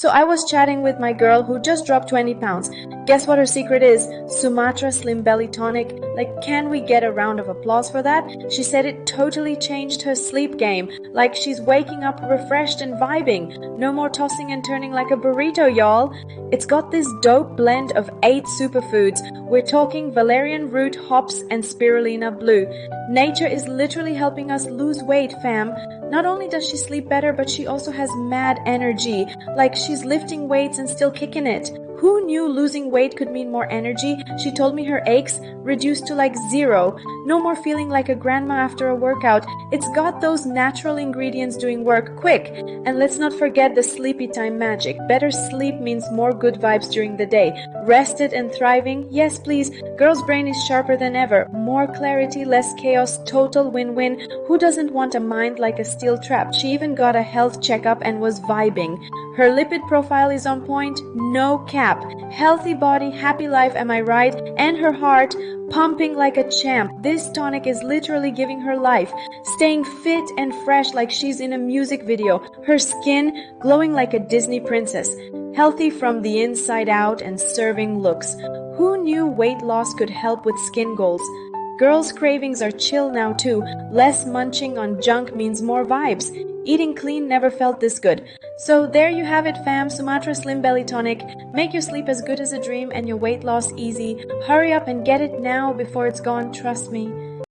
So I was chatting with my girl who just dropped 20 pounds. Guess what her secret is? Sumatra Slim Belly Tonic. Like, can we get a round of applause for that? She said it totally changed her sleep game. Like, she's waking up refreshed and vibing. No more tossing and turning like a burrito, y'all. It's got this dope blend of 8 superfoods. We're talking valerian root, hops, and spirulina blue. Nature is literally helping us lose weight, fam. Not only does she sleep better, but she also has mad energy. Like, she's lifting weights and still kicking it. Who knew losing weight could mean more energy? She told me her aches reduced to like 0. No more feeling like a grandma after a workout. It's got those natural ingredients doing work quick. And let's not forget the sleepy time magic. Better sleep means more good vibes during the day. Rested and thriving? Yes, please. Girl's brain is sharper than ever. More clarity, less chaos, total win-win. Who doesn't want a mind like a steel trap? She even got a health checkup and was vibing. Her lipid profile is on point, no cap. Healthy body, happy life, am I right? And her heart pumping like a champ. This tonic is literally giving her life. Staying fit and fresh like she's in a music video. Her skin glowing like a Disney princess. Healthy from the inside out and serving looks. Who knew weight loss could help with skin goals? Girls' cravings are chill now too. Less munching on junk means more vibes. Eating clean never felt this good. So there you have it, fam. Sumatra Slim Belly Tonic. Make your sleep as good as a dream and your weight loss easy. Hurry up and get it now before it's gone, trust me.